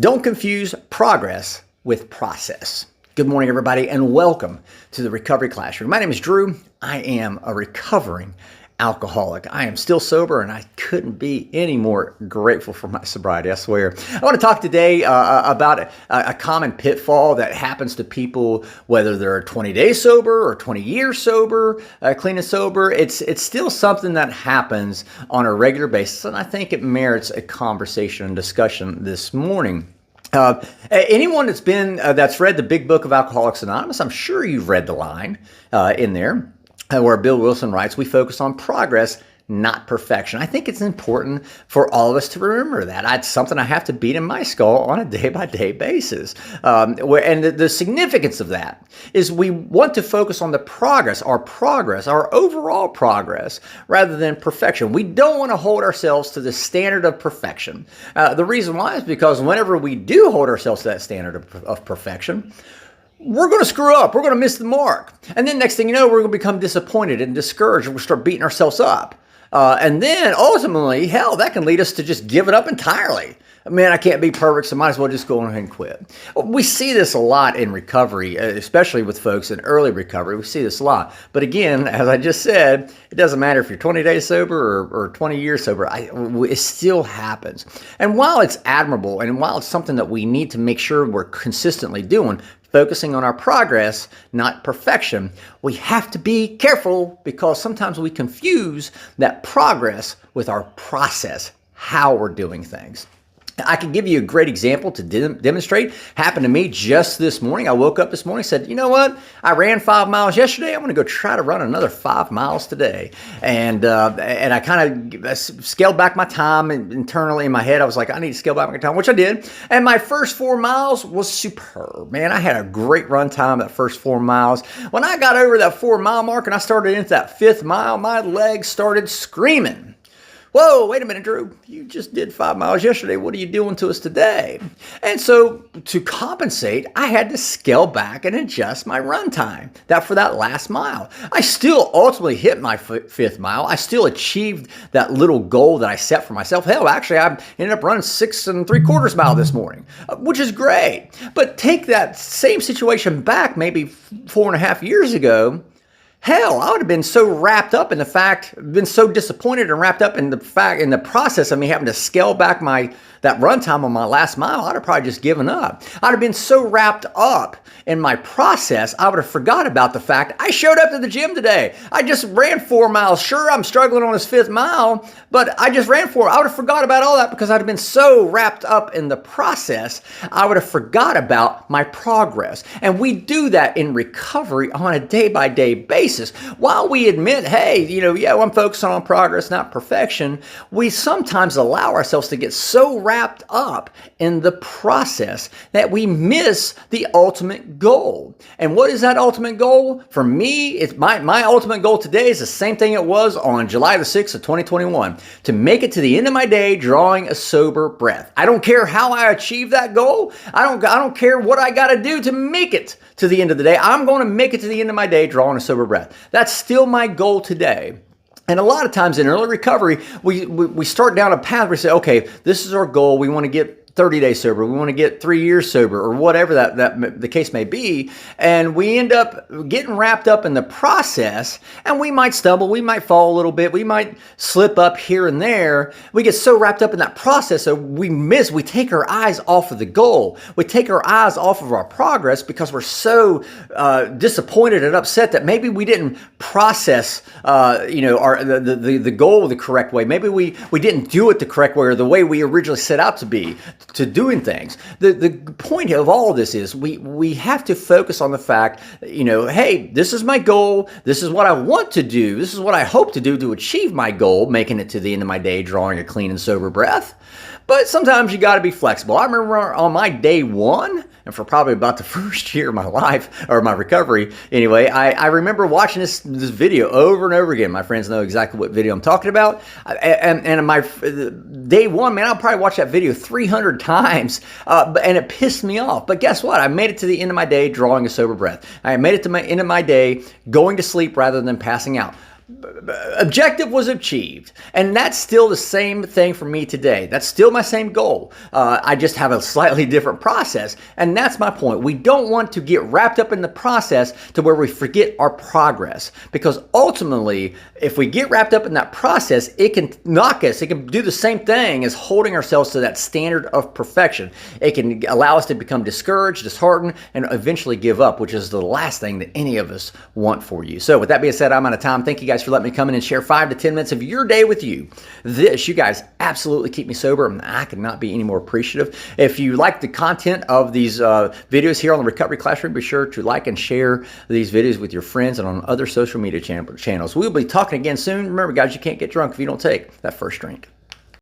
Don't confuse progress with process. Good morning, everybody, and welcome to the Recovery Classroom. My name is Drew. I am a recovering alcoholic. I am still sober, and I couldn't be any more grateful for my sobriety, I swear. I want to talk today about a common pitfall that happens to people, whether they're 20 days sober or 20 years sober, clean and sober. It's still something that happens on a regular basis, and I think it merits a conversation and discussion this morning. Anyone that's read the Big Book of Alcoholics Anonymous, I'm sure you've read the line in there where Bill Wilson writes, "We focus on progress, not perfection." I think it's important for all of us to remember that. It's something I have to beat in my skull on a day-by-day basis. And the significance of that is we want to focus on the progress, our overall progress, rather than perfection. We don't want to hold ourselves to the standard of perfection. The reason why is because whenever we do hold ourselves to that standard of perfection, we're going to screw up. We're going to miss the mark. And then next thing you know, we're going to become disappointed and discouraged, and we'll start beating ourselves up. And then ultimately, hell, that can lead us to just give it up entirely. Man, I can't be perfect, so might as well just go ahead and quit. We see this a lot in recovery, especially with folks in early recovery. We see this a lot. But again, as I just said, it doesn't matter if you're 20 days sober or 20 years sober. It still happens. And while it's admirable, and while it's something that we need to make sure we're consistently doing, focusing on our progress, not perfection, we have to be careful because sometimes we confuse that progress with our process, how we're doing things. I can give you a great example to demonstrate. Happened to me just this morning. I woke up this morning and said, you know what? I ran 5 miles yesterday. I'm going to go try to run another 5 miles today. And I kind of scaled back my time internally in my head. I was like, I need to scale back my time, which I did. And my first 4 miles was superb. Man, I had a great run time that first 4 miles. When I got over that 4 mile mark and I started into that 5th mile, my legs started screaming. Whoa, wait a minute, Drew. You just did 5 miles yesterday. What are you doing to us today? And so to compensate, I had to scale back and adjust my run time for that last mile. I still ultimately hit my 5th mile. I still achieved that little goal that I set for myself. Hell, actually, I ended up running 6 3/4 mile this morning, which is great. But take that same situation back maybe 4.5 years ago. Hell, I would have been so wrapped up in the fact, been so disappointed and wrapped up in the process of me having to scale back that run time on my last mile. I'd have probably just given up. I'd have been so wrapped up in my process, I would have forgot about the fact I showed up to the gym today. I just ran 4 miles. Sure, I'm struggling on this 5th mile, but I just ran 4. I would have forgot about all that because I'd have been so wrapped up in the process, I would have forgot about my progress. And we do that in recovery on a day-by-day basis. While we admit, hey, I'm focusing on progress, not perfection, we sometimes allow ourselves to get so wrapped up in the process that we miss the ultimate goal. And what is that ultimate goal? For me, it's my ultimate goal today is the same thing it was on July the 6th of 2021, to make it to the end of my day drawing a sober breath. I don't care how I achieve that goal. I don't care what I got to do to make it to the end of the day. I'm going to make it to the end of my day drawing a sober breath. That's still my goal today. And a lot of times in early recovery, we start down a path where we say, okay, this is our goal. We want to get 30 days sober. We want to get 3 years sober, or whatever that the case may be. And we end up getting wrapped up in the process, and we might stumble. We might fall a little bit. We might slip up here and there. We get so wrapped up in that process that we take our eyes off of the goal. We take our eyes off of our progress because we're so disappointed and upset that maybe we didn't process the goal the correct way. Maybe we didn't do it the correct way, or the way we originally set out to be. To doing things. The point of all of this is we have to focus on the fact, hey, this is my goal. This is what I want to do. This is what I hope to do to achieve my goal, making it to the end of my day, drawing a clean and sober breath. But sometimes you got to be flexible. I remember on my day 1, and for probably about the first year of my life, or my recovery anyway, I remember watching this video over and over again. My friends know exactly what video I'm talking about. And my day 1, man, I'll probably watch that video 300 times, and it pissed me off. But guess what? I made it to the end of my day drawing a sober breath. I made it to the end of my day going to sleep rather than passing out. objective was achieved. And that's still the same thing for me today. That's still my same goal. I just have a slightly different process. And that's my point. We don't want to get wrapped up in the process to where we forget our progress. Because ultimately, if we get wrapped up in that process, it can knock us. It can do the same thing as holding ourselves to that standard of perfection. It can allow us to become discouraged, disheartened, and eventually give up, which is the last thing that any of us want for you. So with that being said, I'm out of time. Thank you guys for letting me come in and share 5 to 10 minutes of your day with you. You guys absolutely keep me sober, and I could not be any more appreciative. If you like the content of these videos here on the Recovery Classroom, be sure to like and share these videos with your friends and on other social media channels. We'll be talking again soon. Remember, guys, you can't get drunk if you don't take that first drink.